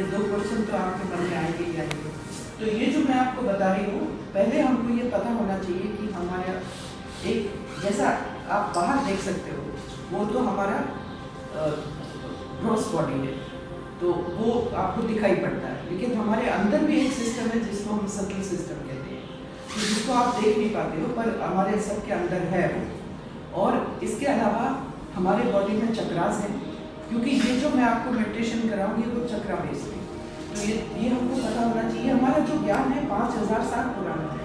ये 2% तो आपके मन में आएंगे ही आएंगे। तो ये जो मैं आपको बता रही हूँ, पहले हमको ये पता होना चाहिए कि हमारा एक, जैसा आप बाहर देख सकते हो, वो तो हमारा ग्रॉस बॉडी है, तो वो आपको दिखाई पड़ता है, लेकिन हमारे अंदर भी एक सिस्टम है जिसको हम सटल सिस्टम कहते हैं, तो जिसको आप देख नहीं पाते हो पर हमारे सबके अंदर है वो। और इसके अलावा हमारे बॉडी में चक्रास हैं, क्योंकि ये जो मैं आपको मेडिटेशन कराऊंगी वो चक्रा बेस्ड है। तो ये हमको पता होना चाहिए। हमारा जो ज्ञान है 5000 साल पुराना है।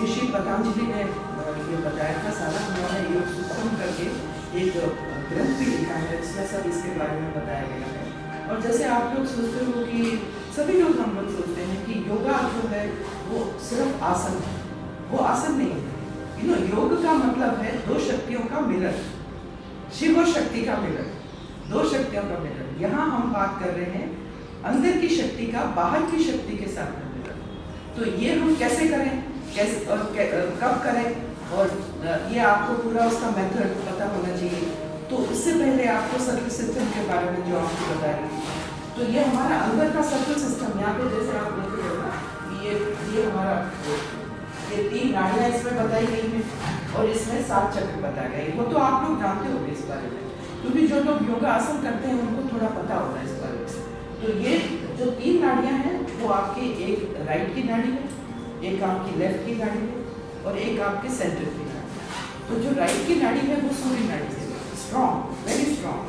ऋषि पतंजलि ने ये बताया था, सारा उन्होंने योग सूत्रम करके एक ग्रंथ भी लिखा है, इसमें सब इसके बारे में बताया गया है। और जैसे आप लोग सोचते हो कि सभी लोग, हम लोग सोचते हैं कि योगा जो है वो सिर्फ आसन है, वो आसन नहीं है। योग का मतलब है दो शक्तियों का मिलन, शिव और शक्ति का मिलन, दो शक्तियों का मिलन। यहाँ हम बात कर रहे हैं अंदर की शक्ति का बाहर की शक्ति के साथ में मिलन। तो ये हम कैसे करें, कैसे और कब करें, और ये आपको पूरा उसका मेथड पता होना चाहिए। तो उससे पहले आपको सर्कल सिस्टम के बारे में जो आपको बता रही थी, तो ये हमारा अंदर का सर्कल सिस्टम, यहाँ पे जैसे आप देख रहे हो ना, ये हमारा ये 3 नाड़ियाँ इसमें बताई गई हैं और इसमें 7 चक्र बताए गए। वो तो आप लोग जानते होंगे इस बारे में, क्योंकि जो लोग योगा आसन करते हैं उनको थोड़ा पता होता है इस बारे में। तो ये जो 3 नाड़ियाँ हैं वो आपकी, एक राइट की नाड़ी है, एक आपकी लेफ्ट की नाड़ी है और एक आपके सेंटर की नाड़ी है। तो जो राइट की नाड़ी है वो सूर्य नाड़ी है, स्ट्रॉन्ग, वेरी स्ट्रॉन्ग।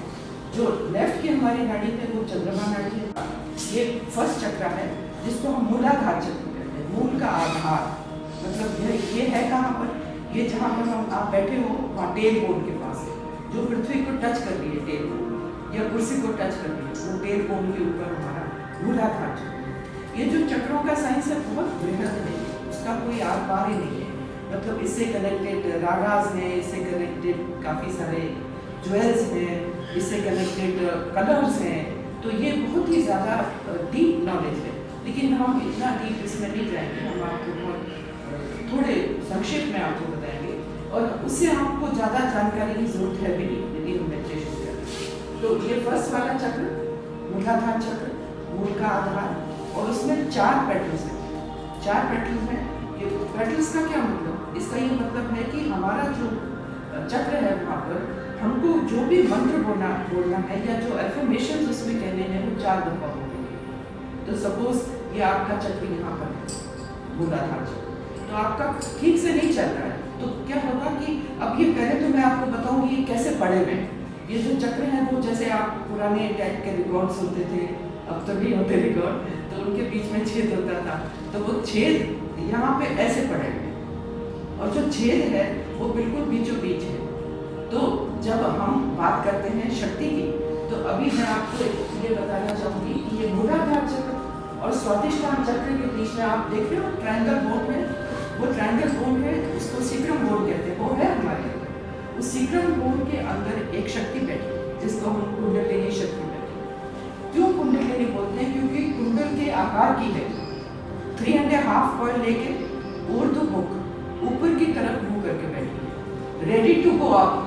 जो लेफ्ट की हमारी नाड़ी है वो चंद्रमा नाड़ी है। ये फर्स्ट चक्र है जिसको हम मूलाधार चक्र कहते हैं, मूल का आधार। मतलब ये है कहाँ पर, ये जहाँ पर आप बैठे हो वहाँ टेल बोन के पास है, जो पृथ्वी को टच कर रही है, टेल बोन या कुर्सी को टच कर रही है, वो टेल बोन के ऊपर हमारा मूलाधार चक्र है। ये जो चक्रों का साइंस है बहुत बृहद है, उसका कोई आर पार ही नहीं है। मतलब इससे कनेक्टेड रागास हैं, इससे कनेक्टेड काफ़ी सारे ज्वेल्स हैं, इससे कनेक्टेड कलर्स हैं। तो ये बहुत ही ज़्यादा डीप नॉलेज है, लेकिन हम इतना डीप इसमें नहीं जाएंगे। हम आपको बहुत थोड़े संक्षेप में आपको बताएंगे, और उससे आपको ज़्यादा जानकारी की जरूरत है भी नहीं यदि हम मेडिटेशन करें। तो ये फर्स्ट वाला चक्र मूलाधार चक्र, मूल का आधार, और उसमें 4 पेटल्स हैं। 4 पेटल्स हैं। ये पेटल्स का क्या मतलब, इसका ये मतलब है कि हमारा जो चक्र है वहाँ पर हमको जो भी मंत्र बोलना है या जो एफर्मेशन उसमें कहने हैं वो 4 दफा बोलेंगे। तो सपोज ये आपका चक्र यहाँ पर है, मूलाधार चक्र, तो आपका ठीक से नहीं चल रहा है, तो क्या होगा कि अब ये पहले तो मैं आपको बताऊंगी कैसे पढ़े में। ये जो चक्र है वो जैसे आप पुराने टाइप के रिकॉर्ड्स होते थे, अब तो नहीं होते रिकॉर्ड, तो उनके बीच में छेद होता था, तो वो छेद यहाँ पे ऐसे पड़े हुए, और जो छेद है वो बिल्कुल बीचों बीच है। तो जब हम बात करते हैं शक्ति की, तो अभी मैं आपको ये बताना चाहूँगी कि ये मूलाधार चक्र और स्वादिष्टान चक्र के बीच में आप देख रहे हो ट्रायंगल बोन है, वो ट्रायंगल बोन है, उसको सीक्रम बोन कहते हैं, वो है हमारे अंदर। उस सीक्रम बोन के अंदर एक शक्ति बैठी जिसको हम कुंडलिनी शक्ति बैठी। क्यों कुंडलिनी बोलते हैं, क्योंकि कुंडल के आकार की है, 3.5 कॉइल लेके ऊर्ध्वमुख ऊपर की तरफ मुंह करके बैठी है, रेडी टू गो अप।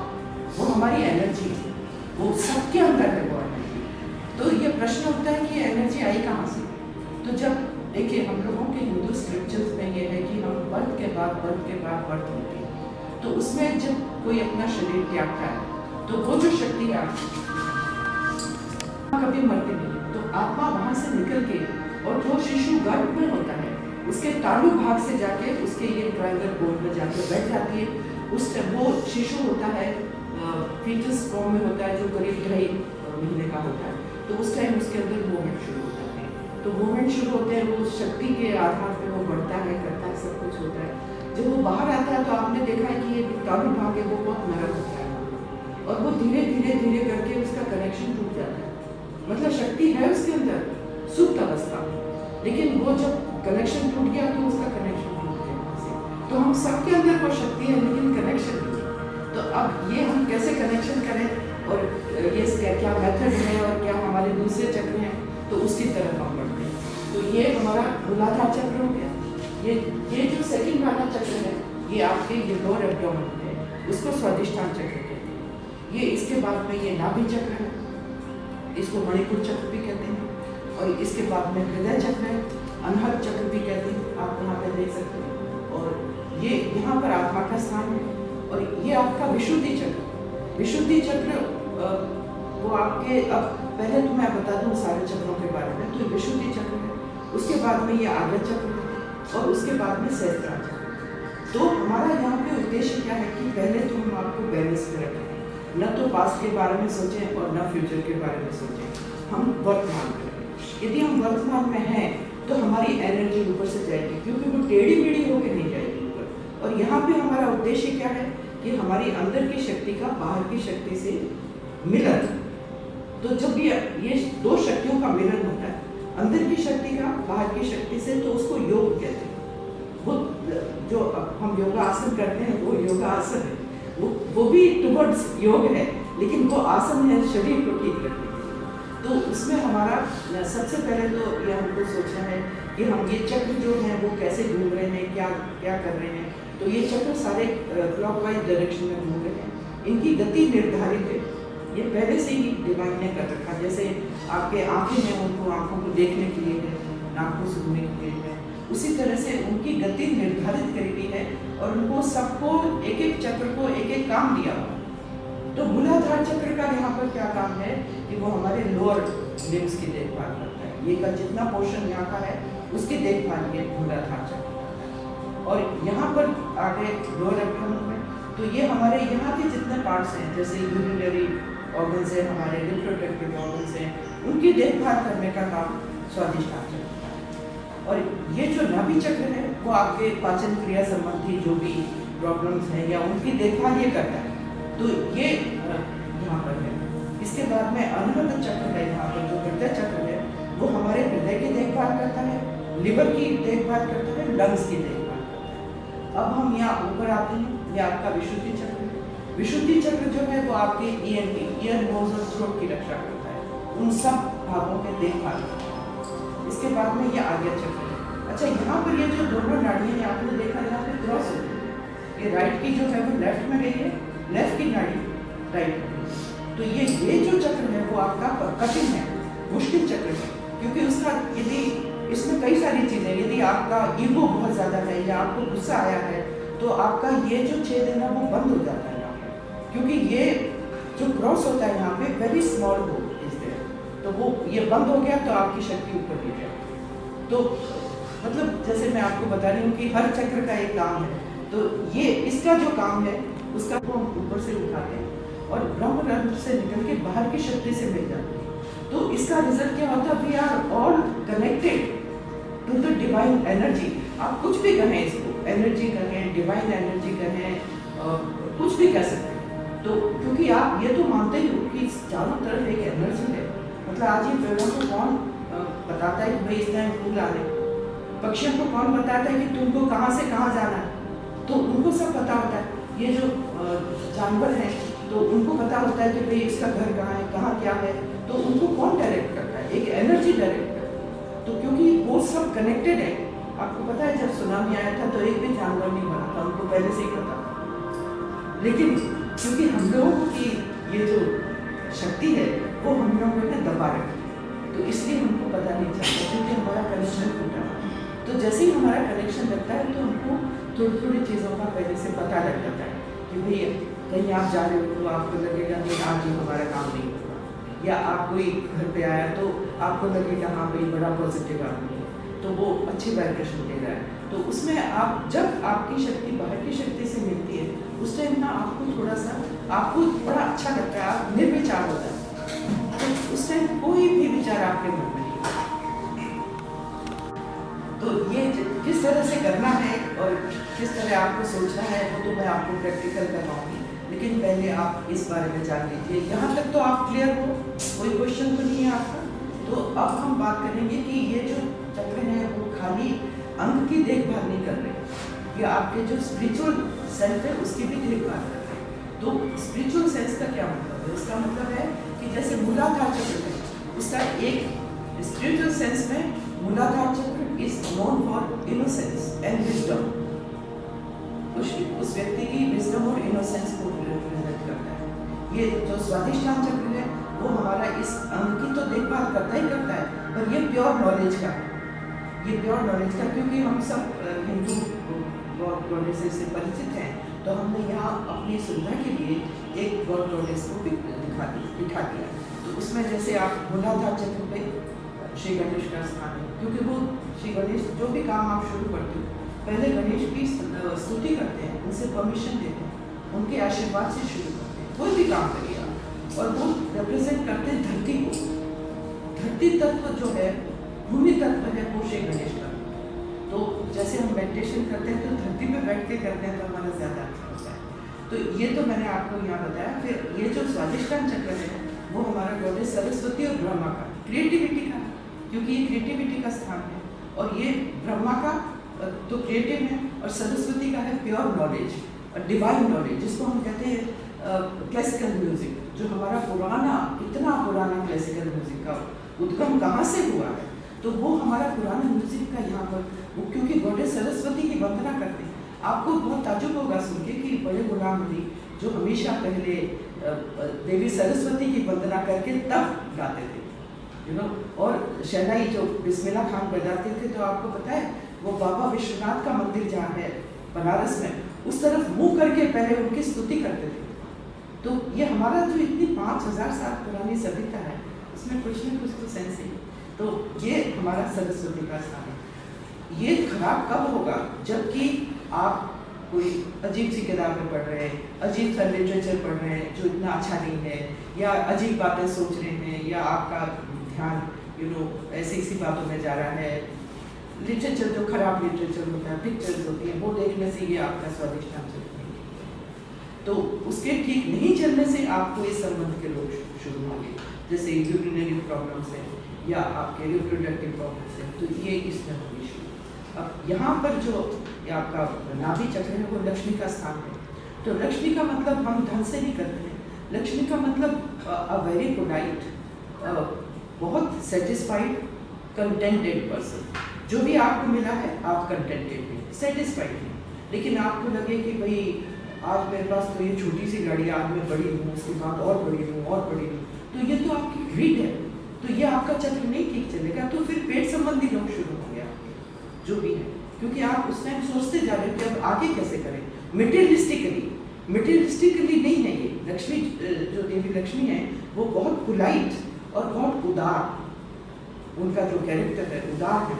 वो हमारी एनर्जी है, वो सबके अंदर है वो एनर्जी। तो ये प्रश्न उठता है कि एनर्जी आई कहाँ से। तो जब देखिए हम लोगों के हिंदू स्क्रिप्चर्स में ये है कि हम बर्थ के बाद बर्थ होती है, तो उसमें जब कोई अपना शरीर त्यागता है तो वो जो शक्ति है कभी मरती नहीं, तो आत्मा वहां से निकल के, और जो शिशु गर्भ में होता है उसके तालु भाग से जाके उसके ये ट्रायंगल बोन में जाके बैठ जाती है। उस वो शिशु होता है फीटस फॉर्म में होता है, जो करीब 2.5 महीने का होता है, तो उस टाइम उसके अंदर मूवमेंट शुरू होता है। तो मूवमेंट शुरू होते हैं, वो शक्ति के आधार पे वो बढ़ता है, करता है, सब कुछ होता है। जब वो बाहर आता है तो आपने देखा है कि ये तालु भाग है वो बहुत नरम होता है, और वो धीरे धीरे धीरे करके उसका कनेक्शन टूट जाता है। मतलब शक्ति है उसके अंदर सुप्त अवस्था, लेकिन वो जब कनेक्शन टूट गया तो उसका कनेक्शन टूट गया। तो हम सबके अंदर वो शक्ति है, लेकिन कनेक्शन नहीं। तो अब ये हम कैसे कनेक्शन करें, और ये क्या मेथड है, और क्या हमारे दूसरे चक्र हैं, तो उसकी तरफ हम बढ़ते हैं। तो ये हमारा मूलाधार चक्र हो गया। ये जो सेकंड वाला चक्र है ये आपके ये लोअर एब्डोमेन है, उसको स्वादिष्टान चक्र कहते हैं। ये इसके बाद में ये नाभि चक्र है, इसको मणिपुर चक्र भी कहते हैं। और इसके बाद में हृदय चक्र है, अनहद चक्र भी कहते हैं, आप यहाँ पे देख सकते हैं। और ये यहाँ पर आत्मा का स्थान है। और ये आपका विशुद्धि चक्र, विशुद्धि चक्र वो आपके, अब पहले तो मैं बता दूँ सारे चक्रों के बारे में। तो विशुद्धि चक्र है, उसके बाद में ये आज्ञा चक्र है, और उसके बाद में सहस्त्रार चक्र। तो हमारा यहाँ पे उद्देश्य क्या है कि पहले तो हम आपको बैलेंस में रखें, न तो पास्ट के बारे में सोचें और न फ्यूचर के बारे में सोचें, हम वर्तमान में रहें। यदि हम वर्तमान में हैं तो हमारी एनर्जी ऊपर से जाएगी, क्योंकि वो टेढ़ी मेढ़ी होकर नहीं जाएगी ऊपर। और यहाँ पे हमारा उद्देश्य क्या है कि हमारी अंदर की शक्ति का बाहर की शक्ति से मिलन। तो जब ये दो शक्तियों का मिलन होता है, अंदर की शक्ति का बाहर की शक्ति से, तो उसको योग कहते हैं। वो जो हम योगा आसन करते हैं वो योगा आसन है, वो भी टुवर्ड्स योग है, लेकिन वो आसन है शरीर को ठीक रखने के लिए। तो उसमें हमारा सबसे पहले तो ये हमको सोचना है कि हम ये चक्र जो हैं वो कैसे घूम रहे हैं, क्या क्या कर रहे हैं। तो ये चक्र सारे क्लॉकवाइज डायरेक्शन में घूम रहे हैं, इनकी गति निर्धारित है, ये पहले से ही डिवाइन ने कर रखा। जैसे आपके आँखें हैं, उनको आँखों को देखने के लिए है, नाक को सुनने के लिए है, उसी तरह से उनकी गति निर्धारित करी गई है। और उनको सबको एक एक चक्र को एक एक काम दिया हुआ। तो मूलाधार चक्र का यहाँ पर क्या काम है कि वो हमारे लोअर लिम्स की देखभाल करता है। ये का जितना पोर्शन यहाँ का है उसकी देखभाल ये मूलाधार चक्र करता है। और यहाँ पर आगे लोअर एब्डोमेन में, तो ये हमारे यहाँ के जितने पार्ट्स हैं, जैसे यूरिनरी ऑर्गन्स हैं, हमारे रिप्रोडक्टिव ऑर्गन्स हैं, उनकी देखभाल करने का काम स्वादिष्ठान चक्र। और ये जो नाभि चक्र है वो आपके पाचन क्रिया संबंधी जो भी प्रॉब्लम्स हैं या उनकी देखभाल ये करता है। तो ये यहाँ पर है। इसके बाद में अनहद चक्र है, यहाँ पर जो हृदय चक्र है वो हमारे हृदय की देखभाल करता है, लिवर की देखभाल करता है, लंग्स की देखभाल करता है। अब हम यहाँ ऊपर आते हैं, ये आपका विशुद्धि चक्र है। विशुद्धि चक्र जो है वो आपके ENT, ईयर नोज और थ्रोट की रक्षा करता है, उन सब भागों के देखभाल करता है। इसके बाद में ये आज्ञा चक्र है। अच्छा, यहाँ पर ये जो दोनों नाड़ियाँ हैं आपने देखा यहाँ पे क्रॉस होती है, ये राइट की जो है वो लेफ्ट में गई है, लेफ्ट की नाड़ी राइट में गई। तो ये जो चक्र है वो आपका कठिन है, मुश्किल चक्र है, क्योंकि उसका यदि इसमें कई सारी चीज़ें, यदि आपका ईगो बहुत ज़्यादा है या आपको गुस्सा आया है तो आपका ये जो छेद है ना वो बंद हो जाता है यहाँ पे, क्योंकि ये जो क्रॉस होता है यहाँ पे वेरी स्मॉल हो इसलिए, तो वो ये बंद हो गया तो आपकी शक्ति ऊपर गिर जाएगी। तो मतलब जैसे मैं आपको बता रही हूँ कि हर चक्र का एक काम है, तो ये इसका जो काम है उसका को हम ऊपर से उठाते हैं और ब्रह्म रंध्र से निकल के बाहर की शक्ति से मिल जाते हैं। तो इसका रिजल्ट क्या होता है, we are all connected to the divine energy. आप कुछ भी कहें इसको, एनर्जी कहें, डिवाइन एनर्जी कहें, कुछ भी कह सकते हैं। तो क्योंकि आप ये तो मानते ही हो कि चारों तरफ एक एनर्जी है। मतलब आज ये पेड़ों को कौन बताता है कि भाई इस टाइम फूल आने, पक्षियों को कौन बताता है कि तुमको कहाँ से कहाँ जाना है, तो उनको सब पता होता है। ये जो जानवर हैं तो उनको पता होता है कि भाई इसका घर कहाँ है, कहाँ क्या है, तो उनको कौन डायरेक्ट करता है, एक एनर्जी डायरेक्ट करती है। तो क्योंकि वो सब कनेक्टेड है। आपको पता है जब सुनामी आया था तो एक भी जानवर नहीं बना था, उनको पहले से ही पता था। लेकिन क्योंकि हम लोगों की ये जो शक्ति है वो हम लोगों ने दबा रखी है, तो इसलिए हमको पता नहीं चलता, क्योंकि हमारा कनेक्शन टूटा। तो जैसे ही हमारा कनेक्शन लगता है तो हमको थोड़ी थोड़ी चीज़ों का पहले से पता लग जाता है कि भाई कहीं आप जा रहे हो तो आपको लगेगा कि आज ये हमारा काम नहीं होगा, या आप कोई घर पे आया तो आपको लगेगा हाँ भाई बड़ा पॉजिटिव आदमी है, तो वो अच्छी वाइब्रेशन दे रहा है। तो उसमें आप जब आपकी शक्ति बाहर की शक्ति से मिलती है उस टाइम ना आपको थोड़ा सा आपको बड़ा अच्छा लगता है, आप निर्विचार होता है। तो उस टाइम कोई भी विचार आपके मन में नहीं आता। तो ये किस तरह से करना है और किस तरह आपको सोचना है वो तो मैं आपको प्रैक्टिकल करवाऊंगी, लेकिन पहले आप इस बारे में जान लीजिए। यहाँ तक तो आप क्लियर हो, कोई क्वेश्चन तो नहीं है आपका। तो अब हम बात करेंगे कि ये जो चक्र है वो खाली अंग की देखभाल नहीं कर रहे, ये आपके जो स्पिरिचुअल सेल्फ है उसकी भी देखभाल कर रहे हैं। तो स्पिरिचुअल सेल्स का क्या मतलब है? उसका मतलब है कि जैसे मूलाधार चक्र है, उसका एक स्पिरिचुअल सेंस में मूलाधार चक्र is known for innocence and wisdom. उस व्यक्ति की विजडम और इनोसेंस को रिप्रेजेंट करता है। ये जो स्वादिष्ठान चक्र है वो हमारा इस अंग की तो देखभाल करता ही करता है, पर ये प्योर नॉलेज का है, ये प्योर नॉलेज का, क्योंकि हम सब हिंदू गॉड गॉडेसेस से परिचित हैं, तो हमने यहाँ अपनी सुविधा के लिए एक गॉड गॉडेस को बिठा दिया। तो उसमें जैसे आप मूलाधार चक्र पे श्री गणेश का स्थान है, क्योंकि वो श्री गणेश जो भी काम आप शुरू करते हो पहले गणेश की स्तुति करते हैं, उनसे परमिशन लेते हैं, उनके आशीर्वाद से शुरू करते हैं कोई भी काम करिए आप। और वो रिप्रेजेंट करते हैं धरती को, धरती तत्व जो है, भूमि तत्व है, वो श्री गणेश का। तो जैसे हम मेडिटेशन करते हैं तो धरती पे बैठ के करते हैं तो हमारा ज़्यादा अच्छा होता है। तो ये तो मैंने आपको यहाँ बताया। फिर ये जो स्वादिष्टान चक्र है वो हमारा गॉडेस सरस्वती और ब्रह्मा का, क्रिएटिविटी का, क्योंकि ये क्रिएटिविटी का स्थान है, और ये ब्रह्मा का तो क्रिएटिव है, और सरस्वती का है प्योर नॉलेज और डिवाइन नॉलेज, जिसको हम कहते हैं क्लासिकल म्यूजिक, जो हमारा पुराना, इतना पुराना क्लासिकल म्यूजिक का उद्गम कहाँ से हुआ है, तो वो हमारा पुराना म्यूजिक का यहाँ पर वो, क्योंकि गॉडेस सरस्वती की वंदना करते हैं। आपको बहुत ताजुब होगा सुन के कि बड़े गुलाम अली जो हमेशा पहले देवी सरस्वती की वंदना करके तब गाते थे, और शहनाई जो बिस्मिल्लाह खान बजाते थे, तो आपको पता है वो बाबा विश्वनाथ का मंदिर जहाँ है बनारस में, उस तरफ मुंह करके पहले उनकी स्तुति करते थे। तो ये हमारा जो इतनी 5000 साल पुरानी सभ्यता है, उसमें कुछ न कुछ तो सेंस है। तो ये हमारा सरस्वती का स्थान है। ये खराब कब होगा, जबकि आप कोई अजीब सी किताबें पढ़ रहे हैं, अजीब सा लिटरेचर पढ़ रहे हैं जो इतना अच्छा नहीं है, या अजीब बातें सोच रहे हैं, या आपका ध्यान ऐसी सी बातों में जा रहा है। लिटरेचर जो खराब लिटरेचर होता है, पिक्चर्स होती है, वो देखने से ये आपका स्वादिष्टान चलता है। तो उसके ठीक नहीं चलने से आपको इस संबंध के रोग शुरू होंगे, जैसे यूरिनरी प्रॉब्लम्स है या आपके रिप्रोडक्टिव प्रॉब्लम्स है, तो ये इसमें होगी शुरू। अब यहाँ पर जो आपका नाभि चक्र है वो लक्ष्मी का स्थान है। तो लक्ष्मी का मतलब हम धन से नहीं करते हैं, लक्ष्मी का मतलब अ वेरी पोलाइट, बहुत सेटिस्फाइड, कंटेंटेड पर्सन। जो भी आपको मिला है आप कंटेंटेड हैं, सेटिस्फाइड हैं, लेकिन आपको लगे कि भाई आज मेरे पास तो ये छोटी सी गाड़ी, आज मैं बड़ी हूँ, उसके बाद और बड़ी हूँ और बड़ी हूँ, तो ये तो आपकी ग्रीड है, तो ये आपका चक्र नहीं ठीक चलेगा। तो फिर पेट संबंधी रोग शुरू होंगे आपके, जो भी है, क्योंकि आप उस टाइम सोचते जा रहे हो कि अब आगे कैसे करें। मटेरियलिस्टिकली नहीं है ये लक्ष्मी, जो देवी लक्ष्मी है वो बहुत पोलाइट और बहुत उदार, उनका जो कैरेक्टर है उदार है,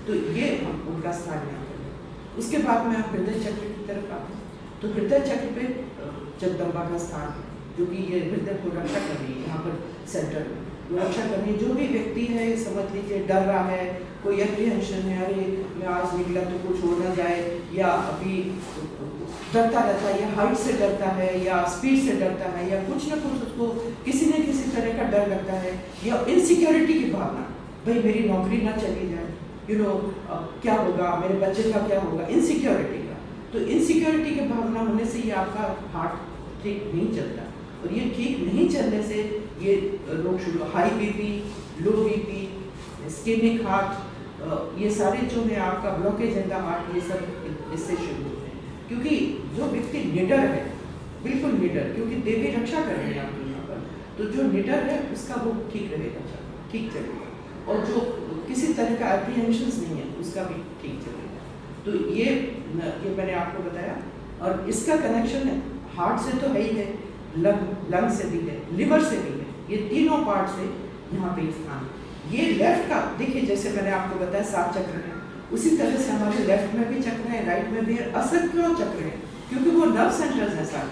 तो ये हम उनका स्थान यहाँ पर। उसके बाद में आप हृदय चक्र की तरफ आते हैं, तो हृदय चक्र पे जगदम्बा का स्थान है, जो कि ये हृदय को रक्षा कर रही है, यहाँ पर सेंटर में वो रक्षा करनी। जो भी व्यक्ति है समझ लीजिए डर रहा है, कोई एप्रीहेंशन है, अरे मैं आज निकला तो कुछ हो ना जाए, या अभी डरता रहता है, या हाइट से डरता है, या स्पीड से डरता है, या कुछ ना कुछ उसको किसी न किसी तरह का डर लगता है, या इनसिक्योरिटी की भावना, भाई मेरी नौकरी ना चली जाए, क्या होगा, मेरे बच्चे का क्या होगा, इनसिक्योरिटी का। तो इनसिक्योरिटी की भावना होने से ये आपका हार्ट ठीक नहीं चलता, और ये ठीक नहीं चलने से ये रोग शुरू, high BP, low BP, ischemic heart, ये सारे जो है आपका ब्लॉकेज इन द हार्ट, ये सब इससे शुरू होते हैं। क्योंकि जो व्यक्ति निडर है, बिल्कुल निडर, क्योंकि देवी रक्षा कर रही है आपके यहाँ पर, तो जो निडर है उसका वो ठीक रहेगा, ठीक चलेगा, और जो किसी तरह का एप्रीहेंशंस नहीं है उसका भी ठीक चलेगा। तो ये मैंने आपको बताया, और इसका कनेक्शन है हार्ट से तो है ही है, लंग से भी है, लिवर से भी है, ये तीनों पार्ट से यहाँ पे स्थान। ये लेफ्ट का देखिए, जैसे मैंने आपको बताया 7 चक्र है, उसी तरह से हमारे लेफ्ट में भी चक्र है, राइट में भी है, असंख्यों चक्र है, क्योंकि वो नर्व सेंटर्स हैं सारे।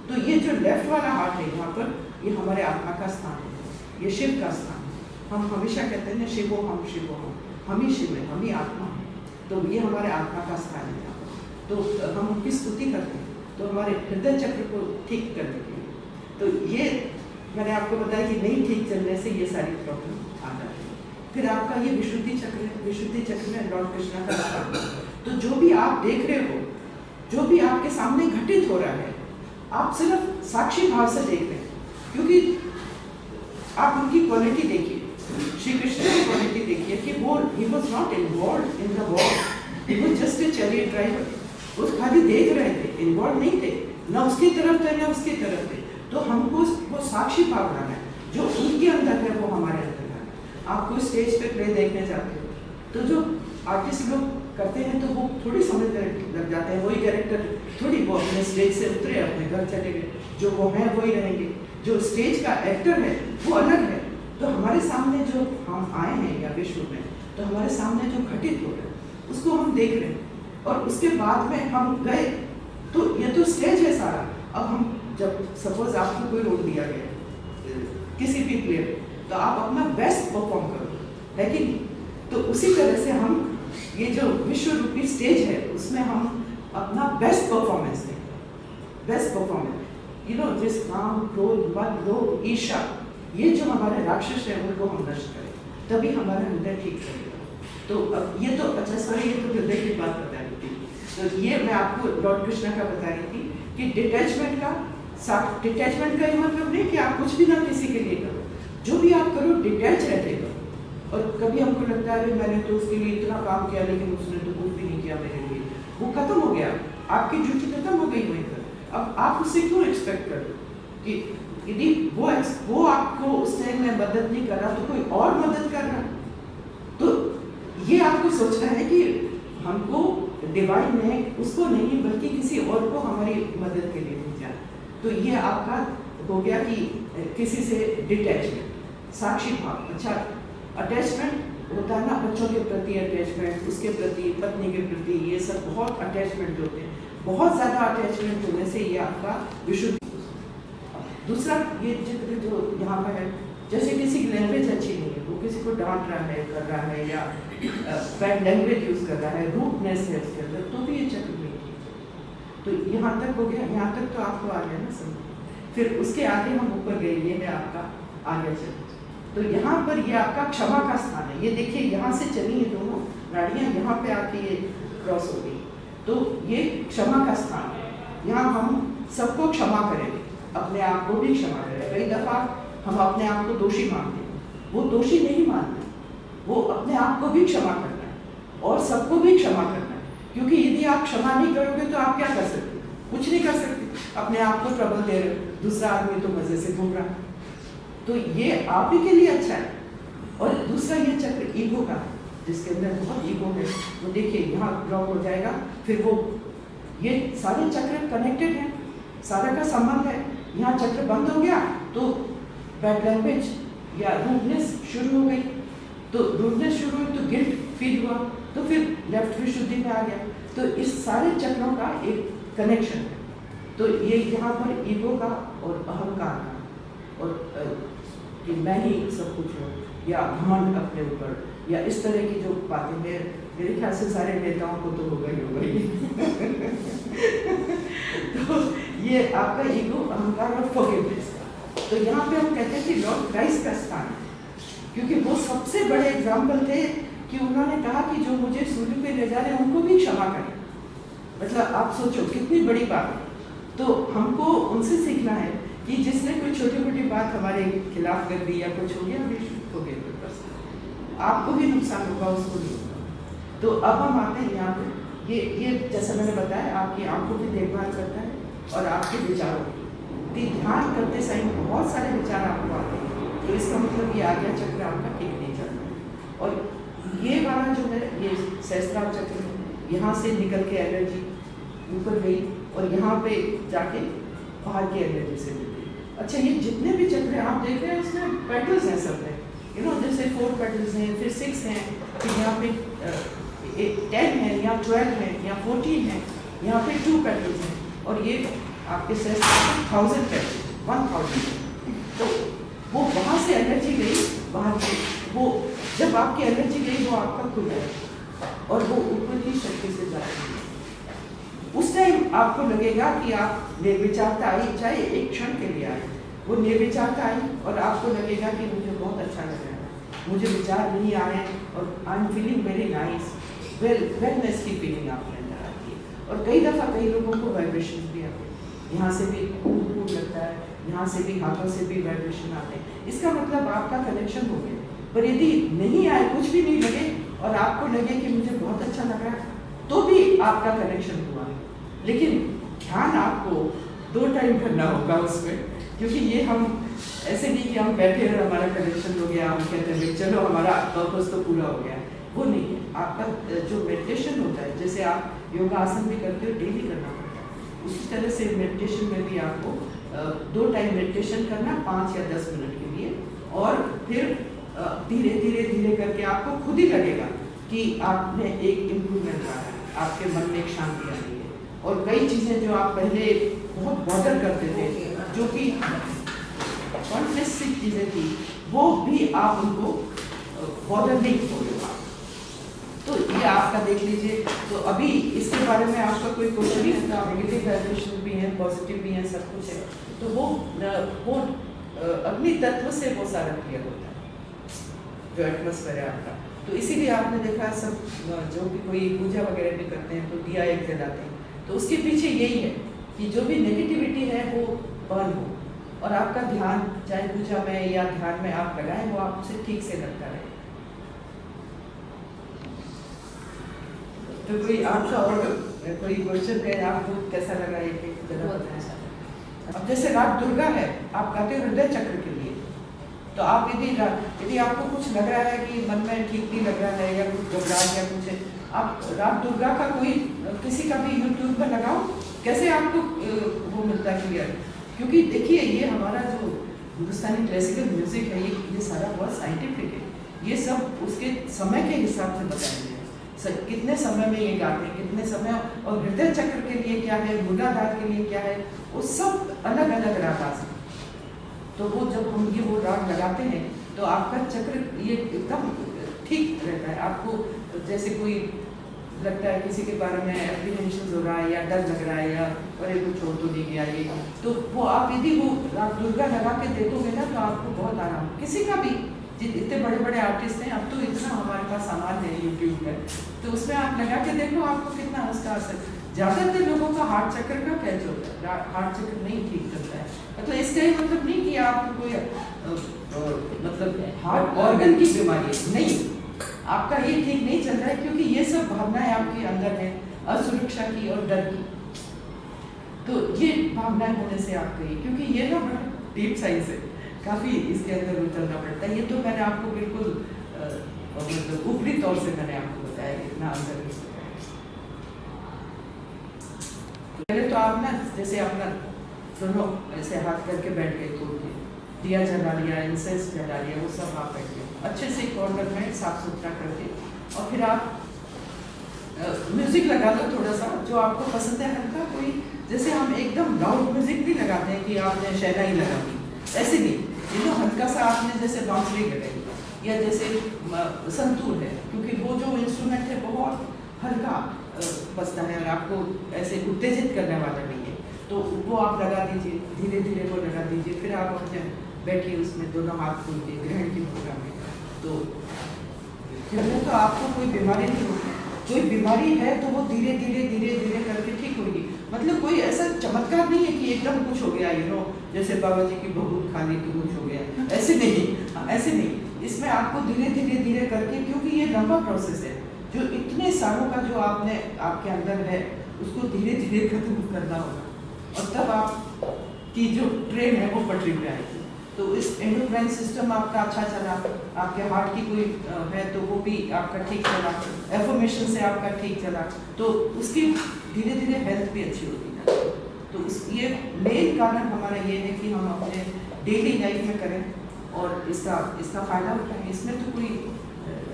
तो ये जो लेफ्ट वाला हार्ट है यहाँ पर, ये हमारे आत्मा का स्थान है, ये शिव का स्थान है। हम हमेशा कहते हैं ना शिवो हम ही शिव है, हम ही आत्मा है, तो ये हमारे आत्मा का स्थान है यहाँ पर। तो हम उनकी स्तुति करते हैं, तो हमारे हृदय चक्र को ठीक करने के लिए। तो ये मैंने आपको बताया कि नहीं ठीक चलने से ये सारी प्रॉब्लम आ जाती है। फिर आपका ये विशुद्धि चक्र है, विशुद्धि चक्र में लॉर्ड कृष्णा का स्थान। तो जो भी आप देख रहे हो, जो भी आपके सामने घटित हो रहा है, आप सिर्फ साक्षी भाव से देख रहे हैं, क्योंकि आप उनकी क्वालिटी देखिए, श्री कृष्ण की क्वालिटी देखिए कि वो he was not involved in the war, he was just a chariot driver. वो खाली देख रहे थे, इन्वॉल्व नहीं थे, ना उसकी तरफ थे ना उसकी तरफ थे। तो हमको वो साक्षी भाव लाना है, जो उनके अंदर है वो हमारे अंदर है। आप कोई स्टेज पे प्ले देखने जाते हो तो जो आर्टिस्ट लोग करते हैं तो वो थोड़ी समझ लग जाते हैं, वही कैरेक्टर थोड़ी वो अपने स्टेज से उतरे अपने घर चले गए, जो वो हैं वही रहेंगे। जो स्टेज का एक्टर है वो अलग है। तो हमारे सामने जो हम आए हैं या विश्व में, तो हमारे सामने जो घटित हो रहा है उसको हम देख रहे हैं और उसके बाद में हम गए तो ये तो स्टेज है सारा। अब हम जब सपोज आपको कोई रोल दिया गया किसी भी प्ले में, तो आप अपना बेस्ट परफॉर्म करो, है कि नहीं? तो उसी तरह से हम ये जो विश्व रूपी स्टेज है उसमें हम अपना बेस्ट परफॉर्मेंस दें। बेस्ट परफॉर्मेंस, यू नो, जिस काम, क्रोध, मद, लोभ, ईर्ष्या, ये जो हमारे राक्षस हैं उनको हम नष्ट करें, तभी हमारा हृदय ठीक रहेगा। तो अब ये तो अच्छा सॉरी, ये तो हृदय की बात बता रही थी। तो ये मैं आपको लॉर्ड कृष्णा का बता रही थी कि डिटैचमेंट का ये मतलब नहीं कि आप कुछ भी ना किसी के लिए करो, जो भी आप करो डिटैच रहते करो। और कभी हमको लगता है मैंने तो उसके लिए इतना काम किया लेकिन उसने तो कुछ भी नहीं किया मेरे लिए, वो खत्म हो गया, आपकी ड्यूटी खत्म हो गई वहीं पर। अब आप उससे क्यों एक्सपेक्ट करो कि यदि वो आपको उस टाइम में मदद नहीं कर रहा तो कोई और मदद कर रहा। तो ये आपको सोचना है कि हमको डिवाइन है उसको नहीं बल्कि किसी और को हमारी मदद के लिए भेजा। तो ये आपका हो गया कि किसी से डिटैचमेंट, साक्षी भाव। अच्छा, अटैचमेंट होता है ना, बच्चों के प्रति अटैचमेंट, उसके प्रति, पत्नी के प्रति, ये सब बहुत अटैचमेंट होते हैं। बहुत ज़्यादा अटैचमेंट होने से ये आपका विशुद्ध। दूसरा ये चित्र जो यहाँ पर है, जैसे किसी की लैंग्वेज अच्छी नहीं है, वो किसी को डांट रहा है, कर रहा है या बैड लैंग्वेज यूज़ कर रहा है, रूडनेस है उसके अंदर, तो भी ये चक्र नहीं ठीक। तो यहाँ तक हो गया, यहाँ तक तो आपको आ गया ना समझ। फिर उसके आगे हम ऊपर गए, ये है आपका आगे चक्र। तो यहाँ पर ये आपका क्षमा का स्थान है। ये देखिए यहाँ से चली है दोनों गाड़ियाँ, यहाँ पे आके ये क्रॉस हो गई, तो ये क्षमा का स्थान है। यहाँ हम सबको क्षमा करेंगे, अपने आप को भी क्षमा करें। कई दफ़ा हम अपने आप को दोषी मानते हैं, वो दोषी नहीं मानते, वो अपने आप को भी क्षमा करना है और सबको भी क्षमा करना है। क्योंकि यदि आप क्षमा नहीं करोगे तो आप क्या कर सकते? कुछ नहीं कर सकते। अपने आप को ट्रबल दे रहे, दूसरा आदमी तो मजे से घूम रहा, तो ये आप ही के लिए अच्छा है। और दूसरा ये चक्र ईगो का, जिसके अंदर बहुत ईगो है, वो देखिए यहाँ ब्लॉक हो जाएगा। फिर वो ये सारे चक्र कनेक्टेड हैं, सारा का संबंध है। यहाँ चक्र बंद हो गया तो बैड लैंग्वेज या रूडनेस शुरू हो गई, तो रूडनेस शुरू हुई तो गिल्ट फील हुआ, तो फिर लेफ्ट विशुद्धि में आ गया। तो इस सारे चक्रों का एक कनेक्शन है। तो ये यहाँ पर ईगो का और अहंकार का और कि मैं ही सब कुछ हूँ या घमंड अपने ऊपर या इस तरह की जो बातें, मेरे ख्याल से सारे नेताओं को तो होगा ही होगा तो ये आपका ईगो, अहंकार और फॉरगिवनेस का। तो यहाँ पे हम कहते हैं कि लॉर्ड क्राइस्ट का स्थान है, क्योंकि वो सबसे बड़े एग्जाम्पल थे कि उन्होंने कहा कि जो मुझे सूली पे ले जा रहे हैं उनको भी क्षमा करें। मतलब आप सोचो कितनी बड़ी बात है। तो हमको उनसे सीखना है कि जिसने कोई छोटी मोटी बात हमारे खिलाफ कर दी या कुछ हो गया, हो गया, आपको भी नुकसान होगा, उसको भी होगा। तो अब हम आते हैं यहाँ पे, ये जैसा मैंने बताया आपकी आंखों की देखभाल करता है और आपके विचारों की ध्यान करते समय बहुत सारे विचार आपको आते हैं, तो इसका मतलब ये आज्ञा चक्र आपका ठीक नहीं चल रहा है। और ये वाला जो है ये सहस्त्रार चक्र, यहाँ से निकल के एनर्जी ऊपर गई और यहाँ पे जाके बाहर की एनर्जी से मिल गई। अच्छा, ये जितने भी चक्र आप देख रहे हैं उसमें पेटल्स हैं सब में, यू नो, जैसे 4 पेटल्स हैं, फिर 6 हैं, फिर यहाँ पे 10 है, यहाँ 12 है, यहाँ 14 है, यहाँ पे 2 पेटल्स हैं, और ये आपके 1000 पेटल्स, 1000। तो वो वहाँ से एनर्जी गई बाहर से, वो जब आपकी एनर्जी गई वो आपका खुल गया और वो ऊपर की शक्ति से जा रही है। उस टाइम आपको लगेगा कि आप निर्विचारता आई, चाहे एक क्षण के लिए आए, वो निर्विचारता आई और आपको लगेगा कि मुझे बहुत अच्छा लग रहा है, मुझे विचार नहीं आ रहे हैं और I am feeling very nice, wellness की फीलिंग आपके अंदर आती है। और कई दफ़ा कई लोगों को वाइब्रेशन भी आते हैं, यहाँ से भी खूब लगता है, यहाँ से भी, हाथों से भी वाइब्रेशन आते हैं। इसका मतलब आपका कनेक्शन हो गया। पर यदि नहीं आए, कुछ भी नहीं लगे और आपको लगे कि मुझे बहुत अच्छा लग रहा है, तो भी आपका कनेक्शन हुआ है। लेकिन ध्यान आपको 2 टाइम करना होगा उसमें, क्योंकि ये हम ऐसे नहीं कि हम बैठे और हमारा कनेक्शन हो गया, हम कहते हैं चलो हमारा पर्पस तो पूरा हो गया, वो नहीं है। आपका जो मेडिटेशन होता है, जैसे आप योगासन भी करते हो, डेली करना पड़ता है, उसी तरह से मेडिटेशन में भी आपको 2 टाइम मेडिटेशन करना 5 या 10 मिनट के लिए, और फिर धीरे धीरे धीरे करके आपको खुद ही लगेगा कि आप में एक इम्प्रूवमेंट आ रहा है, आपके मन में एक शांति आ रही है, और कई चीज़ें जो आप पहले बहुत बॉडर करते थे, जो कि कॉन्फ्लिक्ट चीज़ें थी, वो भी आप उनको बॉडर नहीं खोले। तो ये आपका देख लीजिए। तो अभी इसके बारे में आपका कोई क्वेश्चन है? तो नेगेटिव वाइब्रेशन भी है, पॉजिटिव भी है, सब कुछ है। तो वो अग्नि तत्व से वो सारा क्लियर होता है, जो एटमॉस्फेयर है आपका। तो इसीलिए आपने देखा सब जो भी कोई पूजा वगैरह भी करते हैं तो दिया एक जलाते हैं, तो उसके पीछे यही है कि जो भी नेगेटिविटी है वो बर्न हो, और आपका ध्यान चाहे पूजा में या ध्यान में आप लगाएं, वो आपसे ठीक से लगता रहे। तो कोई आपका और कोई क्वेश्चन है? आपको कैसा लगा ये जरा बताएं। अब जैसे राग दुर्गा है, आप गाते हो हृदय चक्र के लिए, तो आप यदि आपको कुछ लग रहा है कि मन में ठीक नहीं लग रहा है या कुछ घबराहट या कुछ है, आप राग दुर्गा का कोई किसी का भी यूट्यूब पर लगाओ, कैसे आपको वो मिलता है क्लियर। क्योंकि देखिए ये हमारा जो हिंदुस्तानी क्लासिकल म्यूजिक है, ये सारा बहुत साइंटिफिक है, ये सब उसके समय के हिसाब से बताएंगे, कितने समय में ये गाते हैं, कितने समय, और हृदय चक्र के लिए क्या है, मूलाधार के लिए क्या है, वो सब अलग अलग राग हैं। तो वो जब हम ये वो राग लगाते हैं तो आपका चक्र ये एकदम ठीक रहता है। आपको जैसे कोई लगता है किसी के बारे में एप्रीहेंशन हो रहा है या डर लग रहा है या अरे कुछ छोड़ तो नहीं गया ये, तो वो आप यदि वो राग दुर्गा लगा के देखोगे ना, तो आपको बहुत आराम। किसी का भी, इतने बड़े बड़े आर्टिस्ट हैं, अब तो इतना हमारे पास सामान है यूट्यूब पर, तो उसमें आप लगा के देखो आपको कितना उसका असर। ज़्यादातर लोगों का हार्ट चक्र का कैच होता है, हार्ट चक्र नहीं ठीक चलता है, मतलब इसका ही मतलब नहीं कि आपको कोई मतलब हार्ट ऑर्गन की बीमारी है, नहीं, आपका ये ठीक नहीं चल रहा है, क्योंकि ये सब भावनाएं आपके अंदर है, असुरक्षा की और डर की। तो ये भावनाएं होने से आपको ये, क्योंकि ये ना बड़ा डीप साइंस है, काफ़ी इसके अंदर उतरना पड़ता है। ये तो मैंने आपको बिल्कुल मतलब ऊपरी तौर से मैंने आपको बताया कितना अंदर है। पहले तो आप ना जैसे अपना दोनों ऐसे हाथ करके बैठ गए, खोल के दिया जला लिया, इंसेंस जला लिया, वो सब आप बैठ गए अच्छे से कॉर्नर में साफ सुथरा करके, और फिर आप म्यूजिक लगा लो थोड़ा सा जो आपको पसंद है, हल्का कोई, जैसे हम एकदम लाउड म्यूजिक नहीं लगाते हैं कि आपने शहनाई लगा दी, ऐसे नहीं, ये तो हल्का सा आपने जैसे बांसुरी लगाई या जैसे संतूर है, क्योंकि वो जो इंस्ट्रूमेंट है बहुत हल्का बजता है और आपको ऐसे उत्तेजित करने वाला नहीं है, तो वो आप लगा दीजिए, धीरे धीरे वो लगा दीजिए, फिर आप अपने बैठिए उसमें दोनों हाथ खोल के ग्रहण की मुद्रा में। तो तो आपको कोई बीमारी नहीं होगी, कोई बीमारी है तो वो धीरे धीरे धीरे धीरे करके ठीक होगी। मतलब कोई ऐसा चमत्कार नहीं है कि एकदम कुछ हो गया, जैसे बाबा जी की बहुत खाने की कुछ हो गया, ऐसे नहीं, ऐसे नहीं, इसमें आपको धीरे धीरे धीरे करके, क्योंकि ये लंबा प्रोसेस है, जो इतने सालों का जो आपने आपके अंदर है उसको धीरे धीरे खत्म करना होगा, और तब आप की जो ट्रेन है वो पटरी पे आएगी। तो इस एंडोक्राइन सिस्टम आपका अच्छा चला, आपके हार्ट की कोई है तो वो भी आपका ठीक चला, एफर्मेशन से आपका ठीक चला, तो उसकी धीरे धीरे हेल्थ भी अच्छी होती है। तो ये मेन कारण हमारा ये है कि हम अपने डेली लाइफ में करें और इसका फ़ायदा उठाएं। इसमें तो कोई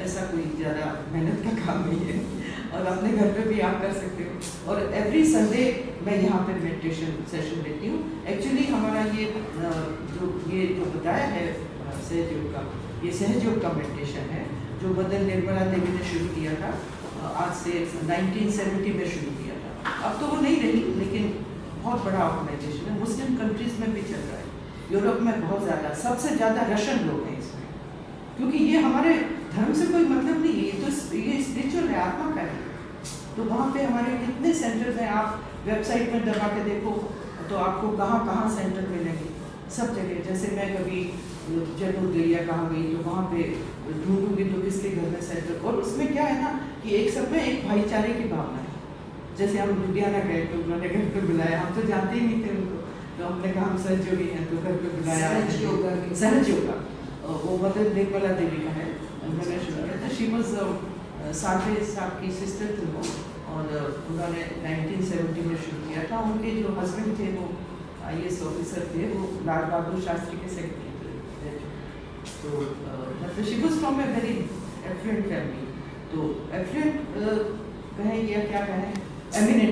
ऐसा कोई ज़्यादा मेहनत का काम नहीं है, और अपने घर पे भी आप कर सकते हो। और एवरी संडे मैं यहाँ पे मेडिटेशन सेशन देती हूँ। एक्चुअली हमारा ये जो बताया है सहयोग का, ये सहयोग का मेडिटेशन है जो मदर निर्मला देवी ने शुरू किया था, आज से 1970 में शुरू किया था। अब तो वो नहीं रही, लेकिन बहुत बड़ा ऑर्गेनाइजेशन है, मुस्लिम कंट्रीज में भी चल रहा है, यूरोप में बहुत ज़्यादा, सबसे ज़्यादा रशियन लोग हैं इसमें, क्योंकि ये हमारे धर्म से कोई मतलब नहीं है, ये स्पिरिचुअल है, आत्मा का है। तो वहाँ पे हमारे कितने सेंटर्स हैं, आप वेबसाइट में दबा के देखो तो आपको कहाँ कहाँ सेंटर मिलेंगे, सब जगह। जैसे मैं कभी जयपुर गई या कहाँ गई तो वहाँ पे ढूंढूंगी तो किसके घर में सेंटर, और उसमें क्या है ना कि एक सब में एक भाईचारे की भावना है। जैसे हम लुधियाना गए तो उन्होंने घर पे बुलाया, हम तो जानते ही नहीं थे उनको, तो हमने कहा हम सहज योगी हैं, तो घर पे बुलाया। सहज योगा। सहज योगा वो मदर निर्मला देवी का है, उन्होंने शुरू किया था। शी वॉज साठे साहब की सिस्टर थी वो, और उन्होंने 1970 में शुरू किया था। उनके जो हस्बैंड थे वो IAS ऑफिसर थे, वो लाल बहादुर शास्त्री के सेक्रेटरी थे। तो मतलब she was from a very effluent family. तो एफ्लुएंट कहें या क्या कहें, एमिनेंट